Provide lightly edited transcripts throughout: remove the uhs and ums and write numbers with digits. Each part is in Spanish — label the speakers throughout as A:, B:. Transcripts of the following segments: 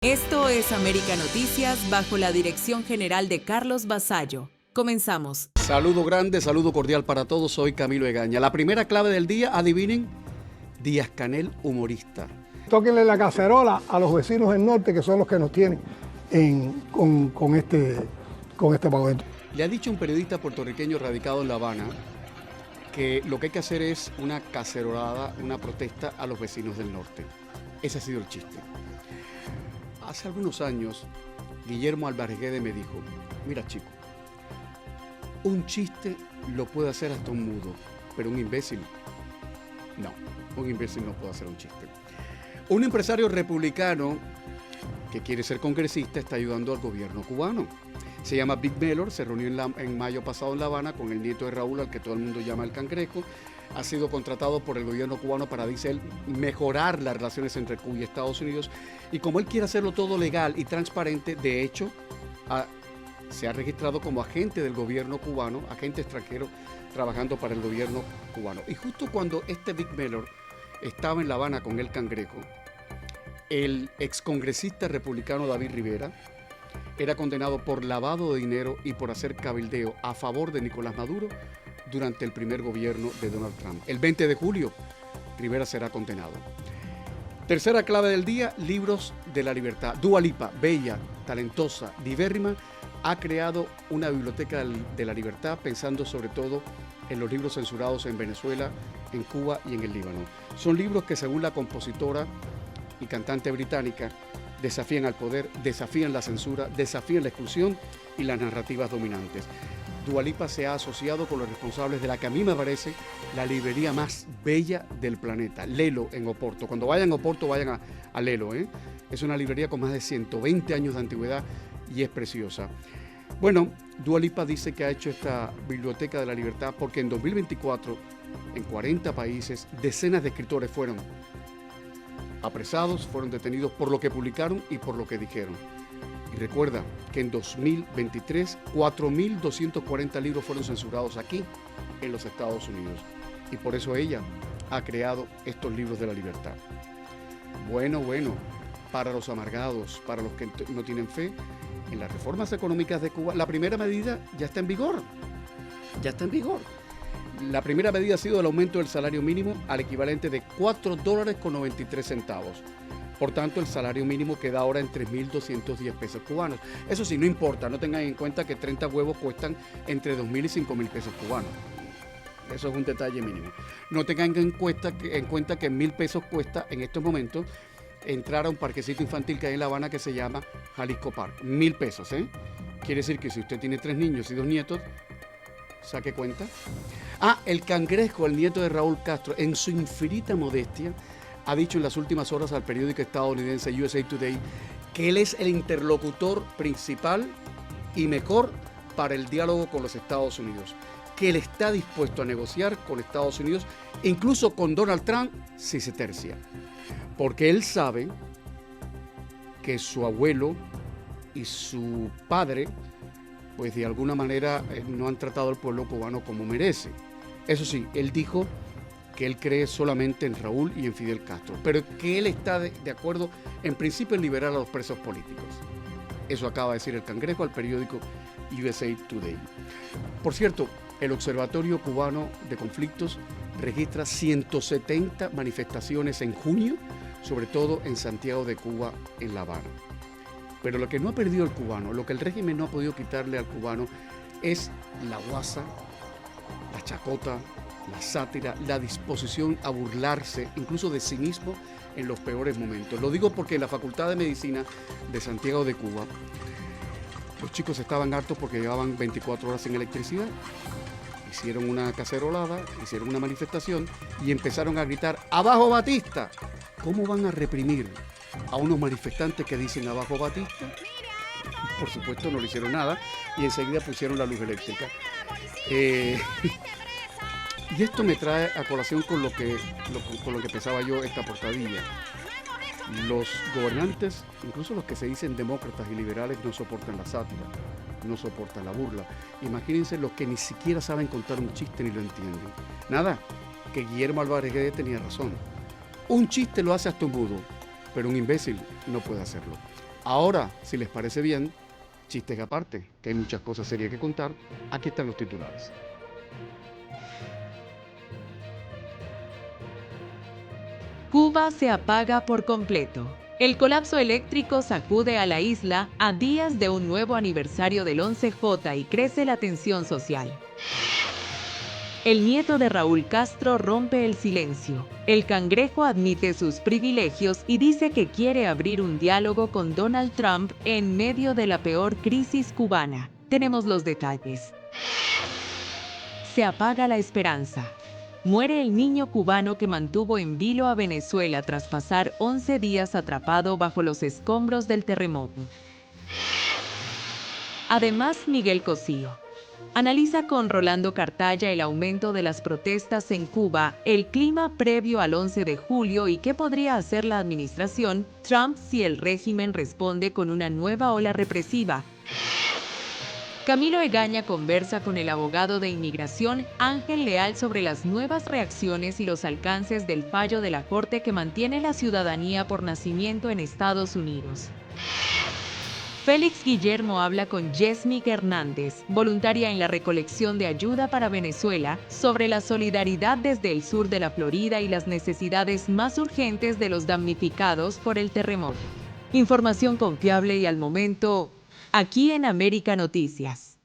A: Esto es América Noticias bajo la dirección general de Carlos Vasallo. Comenzamos.
B: Saludo grande, saludo cordial para todos. Soy Camilo Egaña. La primera clave del día, adivinen, Díaz-Canel humorista.
C: Tóquenle la cacerola a los vecinos del norte, que son los que nos tienen con este pago.
B: Le ha dicho un periodista puertorriqueño radicado en La Habana que lo que hay que hacer es una cacerolada, una protesta a los vecinos del norte. Ese ha sido el chiste. Hace algunos años, Guillermo Álvarez Guedes me dijo, mira chico, un chiste lo puede hacer hasta un mudo, pero un imbécil, no, un imbécil no puede hacer un chiste. Un empresario republicano que quiere ser congresista está ayudando al gobierno cubano. Se llama Vic Mellor, se reunió en mayo pasado en La Habana con el nieto de Raúl, al que todo el mundo llama el Cangrejo. Ha sido contratado por el gobierno cubano para, dice él, mejorar las relaciones entre Cuba y Estados Unidos. Y como él quiere hacerlo todo legal y transparente, de hecho, se ha registrado como agente del gobierno cubano, agente extranjero trabajando para el gobierno cubano. Y justo cuando este Vic Mellor estaba en La Habana con el Cangrejo, el excongresista republicano David Rivera era condenado por lavado de dinero y por hacer cabildeo a favor de Nicolás Maduro durante el primer gobierno de Donald Trump. El 20 de julio, Rivera será condenado. Tercera clave del día, libros de la libertad. Dua Lipa, bella, talentosa, divérrima, ha creado una biblioteca de la libertad pensando sobre todo en los libros censurados en Venezuela, en Cuba y en el Líbano. Son libros que, según la compositora y cantante británica, desafían al poder, desafían la censura, desafían la exclusión y las narrativas dominantes. Dua Lipa se ha asociado con los responsables de la que a mí me parece la librería más bella del planeta, Lelo en Oporto. Cuando vayan a Oporto, vayan a Lelo, ¿eh? Es una librería con más de 120 años de antigüedad y es preciosa. Bueno, Dua Lipa dice que ha hecho esta biblioteca de la libertad porque en 2024, en 40 países, decenas de escritores fueron apresados, fueron detenidos por lo que publicaron y por lo que dijeron. Y recuerda que en 2023, 4.240 libros fueron censurados aquí, en los Estados Unidos. Y por eso ella ha creado estos libros de la libertad. Bueno, para los amargados, para los que no tienen fe, en las reformas económicas de Cuba, la primera medida ya está en vigor. Ya está en vigor. La primera medida ha sido el aumento del salario mínimo al equivalente de $4.93. Por tanto, el salario mínimo queda ahora en 3.210 pesos cubanos. Eso sí, no importa, no tengan en cuenta que 30 huevos cuestan entre 2.000 y 5.000 pesos cubanos. Eso es un detalle mínimo. No tengan en cuenta que 1.000 pesos cuesta en estos momentos entrar a un parquecito infantil que hay en La Habana que se llama Jalisco Park. 1.000 pesos, ¿eh? Quiere decir que si usted tiene 3 niños y 2 nietos, saque cuenta. El Cangrejo, el nieto de Raúl Castro, en su infinita modestia, ha dicho en las últimas horas al periódico estadounidense USA Today que él es el interlocutor principal y mejor para el diálogo con los Estados Unidos, que él está dispuesto a negociar con Estados Unidos, incluso con Donald Trump, si se tercia, porque él sabe que su abuelo y su padre, pues de alguna manera no han tratado al pueblo cubano como merece. Eso sí, él dijo que él cree solamente en Raúl y en Fidel Castro, pero que él está de acuerdo en principio en liberar a los presos políticos. Eso acaba de decir el Cangrejo al periódico USA Today. Por cierto, el Observatorio Cubano de Conflictos registra 170 manifestaciones en junio, sobre todo en Santiago de Cuba, en La Habana. Pero lo que no ha perdido el cubano, lo que el régimen no ha podido quitarle al cubano, es la guasa, la chacota, la sátira, la disposición a burlarse incluso de sí mismo en los peores momentos. Lo digo porque en la Facultad de Medicina de Santiago de Cuba, los chicos estaban hartos porque llevaban 24 horas sin electricidad. Hicieron una cacerolada, hicieron una manifestación y empezaron a gritar ¡Abajo Batista! ¿Cómo van a reprimir a unos manifestantes que dicen abajo Batista? Por supuesto no le hicieron nada y enseguida pusieron la luz eléctrica. Y esto me trae a colación con lo que pensaba yo esta portadilla. Los gobernantes, incluso los que se dicen demócratas y liberales, no soportan la sátira, no soportan la burla. Imagínense los que ni siquiera saben contar un chiste ni lo entienden. Nada, que Guillermo Álvarez Guedes tenía razón. Un chiste lo hace hasta un mudo, pero un imbécil no puede hacerlo. Ahora, si les parece bien, chistes aparte, que hay muchas cosas serias que contar, aquí están los titulares.
A: Cuba se apaga por completo. El colapso eléctrico sacude a la isla a días de un nuevo aniversario del 11J y crece la tensión social. El nieto de Raúl Castro rompe el silencio. El cangrejo admite sus privilegios y dice que quiere abrir un diálogo con Donald Trump en medio de la peor crisis cubana. Tenemos los detalles. Se apaga la esperanza. Muere el niño cubano que mantuvo en vilo a Venezuela tras pasar 11 días atrapado bajo los escombros del terremoto. Además, Miguel Cosío analiza con Rolando Cartaya el aumento de las protestas en Cuba, el clima previo al 11 de julio y qué podría hacer la administración Trump si el régimen responde con una nueva ola represiva. Camilo Egaña conversa con el abogado de inmigración Ángel Leal sobre las nuevas reacciones y los alcances del fallo de la Corte que mantiene la ciudadanía por nacimiento en Estados Unidos. Félix Guillermo habla con Yesmik Hernández, voluntaria en la recolección de ayuda para Venezuela, sobre la solidaridad desde el sur de la Florida y las necesidades más urgentes de los damnificados por el terremoto. Información confiable y al momento, aquí en América Noticias.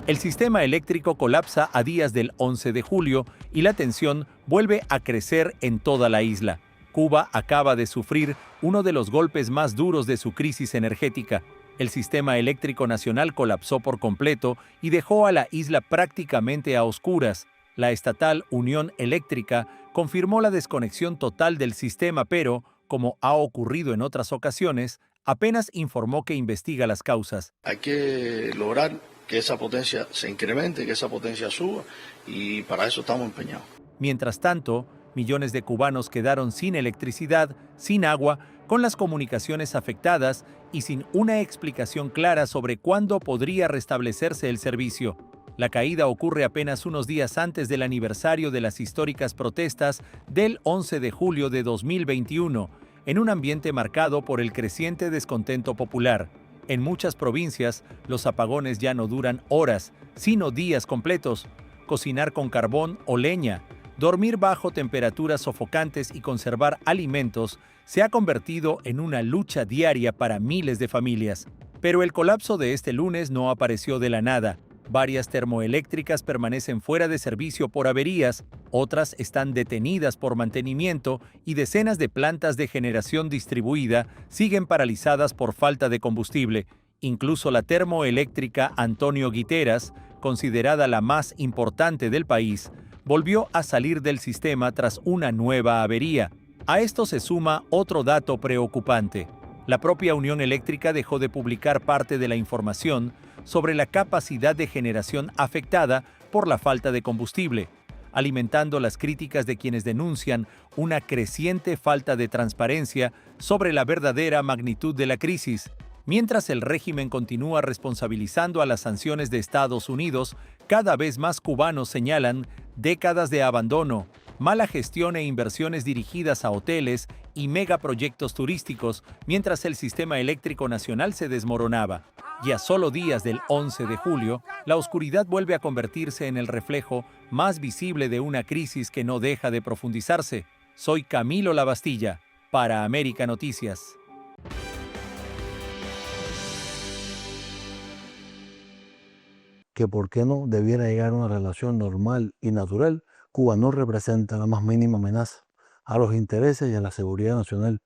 D: El sistema eléctrico colapsa a días del 11 de julio y la tensión vuelve a crecer en toda la isla. Cuba acaba de sufrir uno de los golpes más duros de su crisis energética. El sistema eléctrico nacional colapsó por completo y dejó a la isla prácticamente a oscuras. La estatal Unión Eléctrica confirmó la desconexión total del sistema, pero, como ha ocurrido en otras ocasiones, apenas informó que investiga las causas.
E: Hay que lograr que esa potencia se incremente, que esa potencia suba, y para eso estamos empeñados.
D: Mientras tanto, millones de cubanos quedaron sin electricidad, sin agua, con las comunicaciones afectadas y sin una explicación clara sobre cuándo podría restablecerse el servicio. La caída ocurre apenas unos días antes del aniversario de las históricas protestas del 11 de julio de 2021, en un ambiente marcado por el creciente descontento popular. En muchas provincias, los apagones ya no duran horas, sino días completos. Cocinar con carbón o leña, dormir bajo temperaturas sofocantes y conservar alimentos se ha convertido en una lucha diaria para miles de familias. Pero el colapso de este lunes no apareció de la nada. Varias termoeléctricas permanecen fuera de servicio por averías, otras están detenidas por mantenimiento y decenas de plantas de generación distribuida siguen paralizadas por falta de combustible. Incluso la termoeléctrica Antonio Guiteras, considerada la más importante del país, volvió a salir del sistema tras una nueva avería. A esto se suma otro dato preocupante. La propia Unión Eléctrica dejó de publicar parte de la información sobre la capacidad de generación afectada por la falta de combustible, alimentando las críticas de quienes denuncian una creciente falta de transparencia sobre la verdadera magnitud de la crisis. Mientras el régimen continúa responsabilizando a las sanciones de Estados Unidos, cada vez más cubanos señalan décadas de abandono, mala gestión e inversiones dirigidas a hoteles y megaproyectos turísticos, mientras el sistema eléctrico nacional se desmoronaba. Y a solo días del 11 de julio, la oscuridad vuelve a convertirse en el reflejo más visible de una crisis que no deja de profundizarse. Soy Camilo Lavastilla, para América Noticias.
F: Que por qué no debiera llegar a una relación normal y natural, Cuba no representa la más mínima amenaza a los intereses y a la seguridad nacional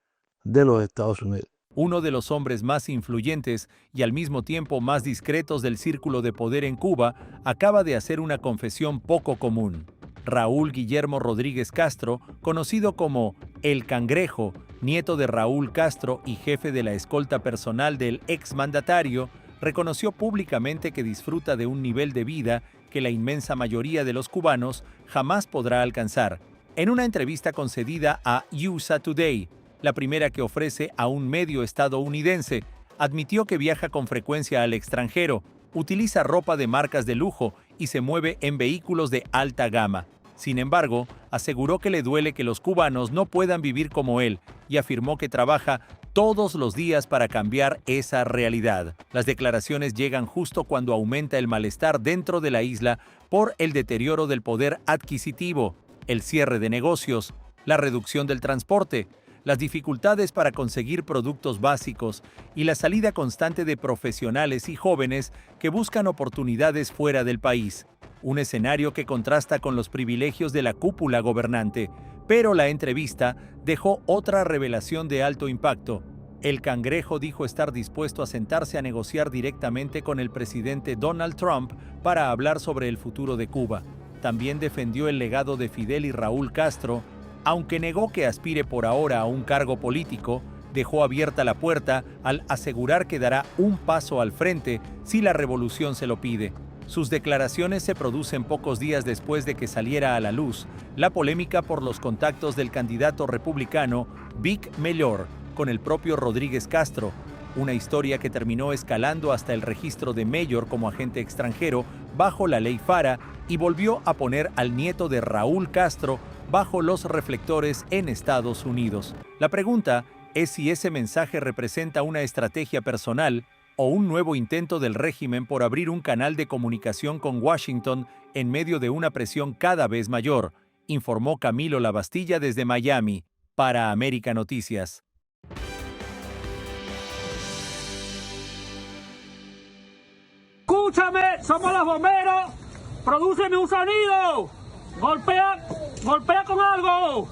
F: de los Estados Unidos.
D: Uno de los hombres más influyentes y al mismo tiempo más discretos del círculo de poder en Cuba acaba de hacer una confesión poco común. Raúl Guillermo Rodríguez Castro, conocido como El Cangrejo, nieto de Raúl Castro y jefe de la escolta personal del exmandatario, reconoció públicamente que disfruta de un nivel de vida que la inmensa mayoría de los cubanos jamás podrá alcanzar. En una entrevista concedida a USA Today, la primera que ofrece a un medio estadounidense, admitió que viaja con frecuencia al extranjero, utiliza ropa de marcas de lujo y se mueve en vehículos de alta gama. Sin embargo, aseguró que le duele que los cubanos no puedan vivir como él y afirmó que trabaja todos los días para cambiar esa realidad. Las declaraciones llegan justo cuando aumenta el malestar dentro de la isla por el deterioro del poder adquisitivo, el cierre de negocios, la reducción del transporte, las dificultades para conseguir productos básicos y la salida constante de profesionales y jóvenes que buscan oportunidades fuera del país. Un escenario que contrasta con los privilegios de la cúpula gobernante, pero la entrevista dejó otra revelación de alto impacto. El cangrejo dijo estar dispuesto a sentarse a negociar directamente con el presidente Donald Trump para hablar sobre el futuro de Cuba. También defendió el legado de Fidel y Raúl Castro, aunque negó que aspire por ahora a un cargo político, dejó abierta la puerta al asegurar que dará un paso al frente si la revolución se lo pide. Sus declaraciones se producen pocos días después de que saliera a la luz la polémica por los contactos del candidato republicano Vic Mellor con el propio Rodríguez Castro, una historia que terminó escalando hasta el registro de Mellor como agente extranjero bajo la ley FARA y volvió a poner al nieto de Raúl Castro bajo los reflectores en Estados Unidos. La pregunta es si ese mensaje representa una estrategia personal o un nuevo intento del régimen por abrir un canal de comunicación con Washington en medio de una presión cada vez mayor, informó Camilo Lavastilla desde Miami, para América Noticias.
G: Escúchame, somos los bomberos. Prodúceme un sonido. Golpea con algo.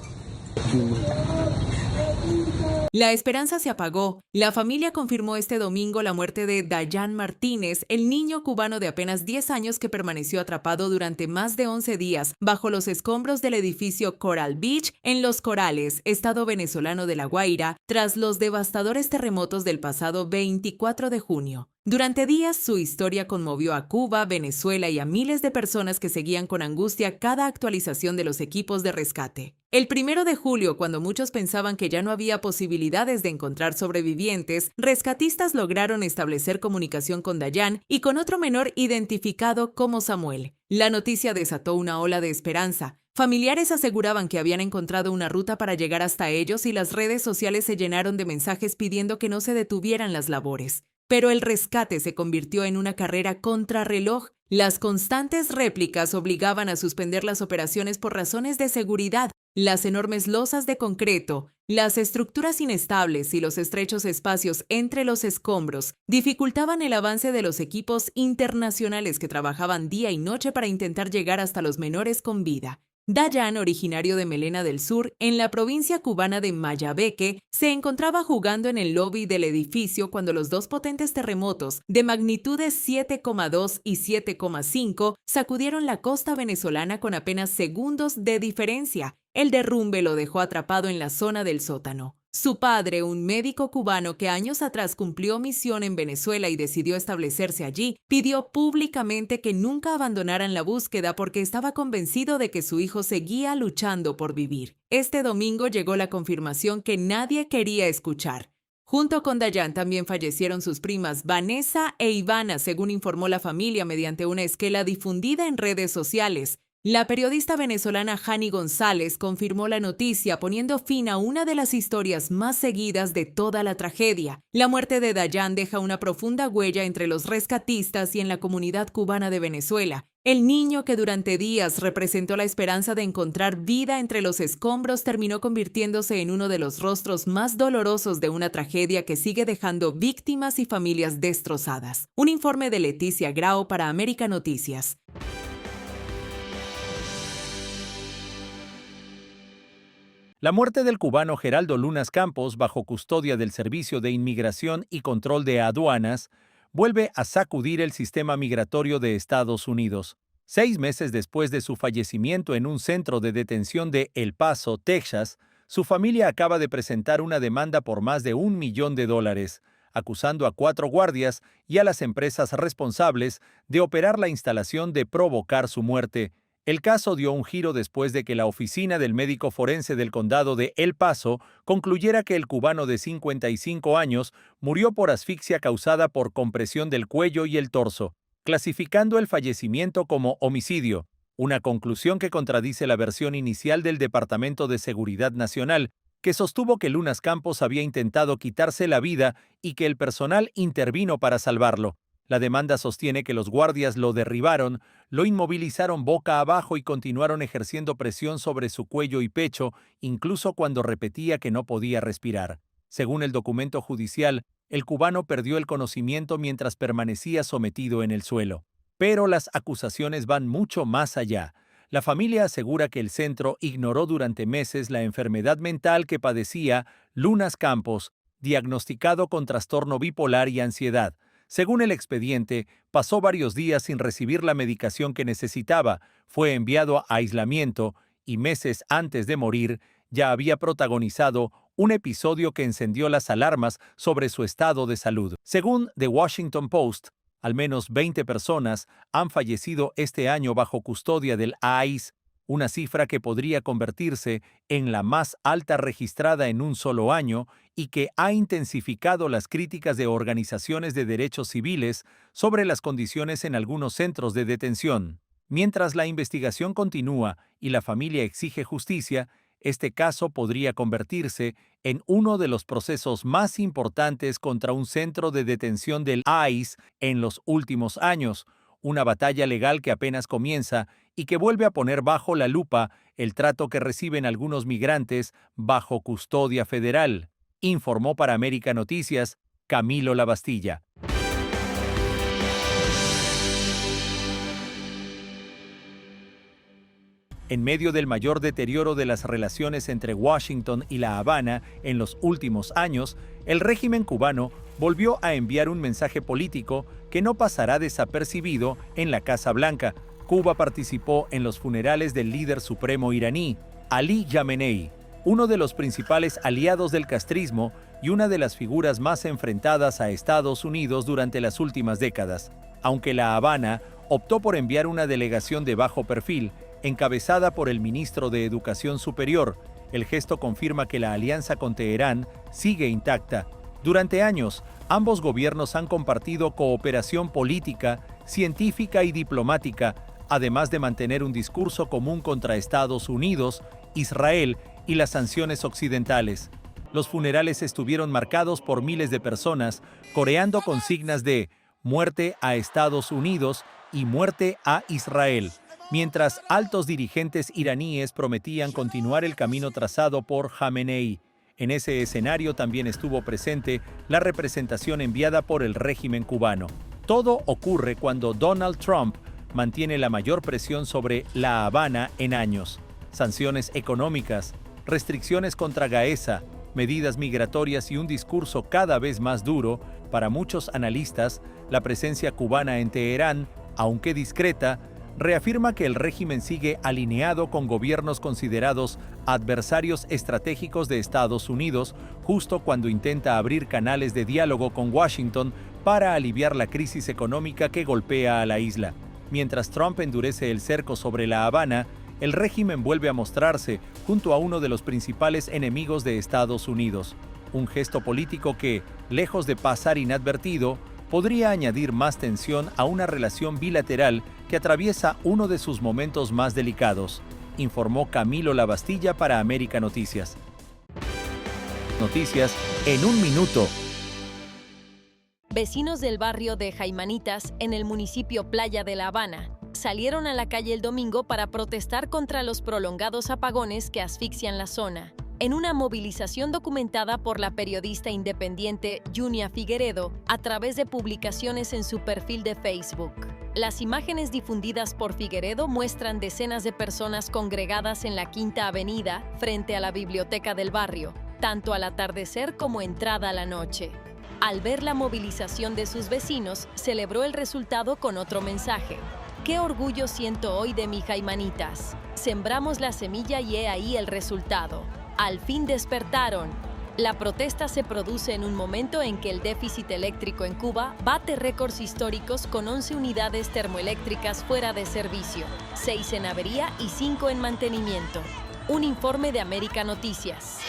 A: La esperanza se apagó. La familia confirmó este domingo la muerte de Dayan Martínez, el niño cubano de apenas 10 años que permaneció atrapado durante más de 11 días bajo los escombros del edificio Coral Beach en Los Corales, estado venezolano de La Guaira, tras los devastadores terremotos del pasado 24 de junio. Durante días, su historia conmovió a Cuba, Venezuela y a miles de personas que seguían con angustia cada actualización de los equipos de rescate. El 1 de julio, cuando muchos pensaban que ya no había posibilidades de encontrar sobrevivientes, rescatistas lograron establecer comunicación con Dayan y con otro menor identificado como Samuel. La noticia desató una ola de esperanza. Familiares aseguraban que habían encontrado una ruta para llegar hasta ellos y las redes sociales se llenaron de mensajes pidiendo que no se detuvieran las labores. Pero el rescate se convirtió en una carrera contrarreloj. Las constantes réplicas obligaban a suspender las operaciones por razones de seguridad. Las enormes losas de concreto, las estructuras inestables y los estrechos espacios entre los escombros dificultaban el avance de los equipos internacionales que trabajaban día y noche para intentar llegar hasta los menores con vida. Dayan, originario de Melena del Sur, en la provincia cubana de Mayabeque, se encontraba jugando en el lobby del edificio cuando los dos potentes terremotos de magnitudes 7,2 y 7,5 sacudieron la costa venezolana con apenas segundos de diferencia. El derrumbe lo dejó atrapado en la zona del sótano. Su padre, un médico cubano que años atrás cumplió misión en Venezuela y decidió establecerse allí, pidió públicamente que nunca abandonaran la búsqueda porque estaba convencido de que su hijo seguía luchando por vivir. Este domingo llegó la confirmación que nadie quería escuchar. Junto con Dayan también fallecieron sus primas Vanessa e Ivana, según informó la familia mediante una esquela difundida en redes sociales. La periodista venezolana Jani González confirmó la noticia poniendo fin a una de las historias más seguidas de toda la tragedia. La muerte de Dayan deja una profunda huella entre los rescatistas y en la comunidad cubana de Venezuela. El niño que durante días representó la esperanza de encontrar vida entre los escombros terminó convirtiéndose en uno de los rostros más dolorosos de una tragedia que sigue dejando víctimas y familias destrozadas. Un informe de Leticia Grau para América Noticias.
D: La muerte del cubano Geraldo Lunas Campos, bajo custodia del Servicio de Inmigración y Control de Aduanas, vuelve a sacudir el sistema migratorio de Estados Unidos. 6 meses después de su fallecimiento en un centro de detención de El Paso, Texas, su familia acaba de presentar una demanda por más de $1 millón, acusando a 4 guardias y a las empresas responsables de operar la instalación de provocar su muerte. El caso dio un giro después de que la oficina del médico forense del condado de El Paso concluyera que el cubano de 55 años murió por asfixia causada por compresión del cuello y el torso, clasificando el fallecimiento como homicidio. una conclusión que contradice la versión inicial del Departamento de Seguridad Nacional, que sostuvo que Lunas Campos había intentado quitarse la vida y que el personal intervino para salvarlo. La demanda sostiene que los guardias lo derribaron, lo inmovilizaron boca abajo y continuaron ejerciendo presión sobre su cuello y pecho, incluso cuando repetía que no podía respirar. Según el documento judicial, el cubano perdió el conocimiento mientras permanecía sometido en el suelo. Pero las acusaciones van mucho más allá. La familia asegura que el centro ignoró durante meses la enfermedad mental que padecía Lunas Campos, diagnosticado con trastorno bipolar y ansiedad. Según el expediente, pasó varios días sin recibir la medicación que necesitaba, fue enviado a aislamiento y meses antes de morir ya había protagonizado un episodio que encendió las alarmas sobre su estado de salud. Según The Washington Post, al menos 20 personas han fallecido este año bajo custodia del ICE, una cifra que podría convertirse en la más alta registrada en un solo año y que ha intensificado las críticas de organizaciones de derechos civiles sobre las condiciones en algunos centros de detención. Mientras la investigación continúa y la familia exige justicia, este caso podría convertirse en uno de los procesos más importantes contra un centro de detención del ICE en los últimos años, una batalla legal que apenas comienza y que vuelve a poner bajo la lupa el trato que reciben algunos migrantes bajo custodia federal, informó para América Noticias Camilo Lavastilla. En medio del mayor deterioro de las relaciones entre Washington y La Habana en los últimos años, el régimen cubano volvió a enviar un mensaje político que no pasará desapercibido en la Casa Blanca. Cuba participó en los funerales del líder supremo iraní, Ali Khamenei, uno de los principales aliados del castrismo y una de las figuras más enfrentadas a Estados Unidos durante las últimas décadas. Aunque La Habana optó por enviar una delegación de bajo perfil, encabezada por el ministro de Educación Superior, el gesto confirma que la alianza con Teherán sigue intacta. Durante años, ambos gobiernos han compartido cooperación política, científica y diplomática, además de mantener un discurso común contra Estados Unidos, Israel y las sanciones occidentales. Los funerales estuvieron marcados por miles de personas, coreando consignas de «muerte a Estados Unidos» y «muerte a Israel», mientras altos dirigentes iraníes prometían continuar el camino trazado por Khamenei. En ese escenario también estuvo presente la representación enviada por el régimen cubano. Todo ocurre cuando Donald Trump mantiene la mayor presión sobre La Habana en años. Sanciones económicas, restricciones contra Gaeza, medidas migratorias y un discurso cada vez más duro. Para muchos analistas, la presencia cubana en Teherán, aunque discreta, reafirma que el régimen sigue alineado con gobiernos considerados adversarios estratégicos de Estados Unidos, justo cuando intenta abrir canales de diálogo con Washington para aliviar la crisis económica que golpea a la isla. Mientras Trump endurece el cerco sobre La Habana, el régimen vuelve a mostrarse junto a uno de los principales enemigos de Estados Unidos, un gesto político que, lejos de pasar inadvertido, podría añadir más tensión a una relación bilateral que atraviesa uno de sus momentos más delicados, informó Camilo Lavastilla para América Noticias. Noticias en un minuto.
H: Vecinos del barrio de Jaimanitas, en el municipio Playa de La Habana, salieron a la calle el domingo para protestar contra los prolongados apagones que asfixian la zona. En una movilización documentada por la periodista independiente Junia Figueredo a través de publicaciones en su perfil de Facebook. Las imágenes difundidas por Figueredo muestran decenas de personas congregadas en la Quinta Avenida frente a la biblioteca del barrio, tanto al atardecer como entrada a la noche. Al ver la movilización de sus vecinos, celebró el resultado con otro mensaje. «Qué orgullo siento hoy de mi Jaimanitas. Sembramos la semilla y he ahí el resultado. Al fin despertaron». La protesta se produce en un momento en que el déficit eléctrico en Cuba bate récords históricos con 11 unidades termoeléctricas fuera de servicio, 6 en avería y 5 en mantenimiento. Un informe de América Noticias.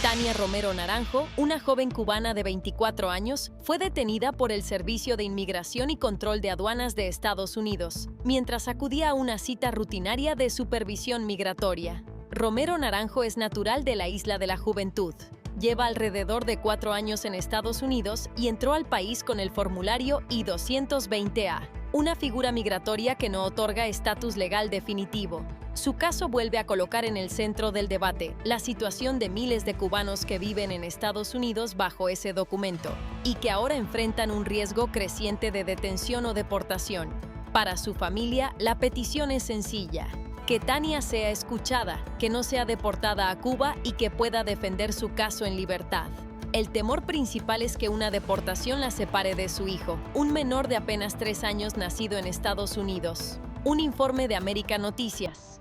H: Tania Romero Naranjo, una joven cubana de 24 años, fue detenida por el Servicio de Inmigración y Control de Aduanas de Estados Unidos, mientras acudía a una cita rutinaria de supervisión migratoria. Romero Naranjo es natural de la Isla de la Juventud. Lleva alrededor de 4 años en Estados Unidos y entró al país con el formulario I-220A, una figura migratoria que no otorga estatus legal definitivo. Su caso vuelve a colocar en el centro del debate la situación de miles de cubanos que viven en Estados Unidos bajo ese documento y que ahora enfrentan un riesgo creciente de detención o deportación. Para su familia, la petición es sencilla: que Tania sea escuchada, que no sea deportada a Cuba y que pueda defender su caso en libertad. El temor principal es que una deportación la separe de su hijo, un menor de apenas 3 años nacido en Estados Unidos. Un informe de América Noticias.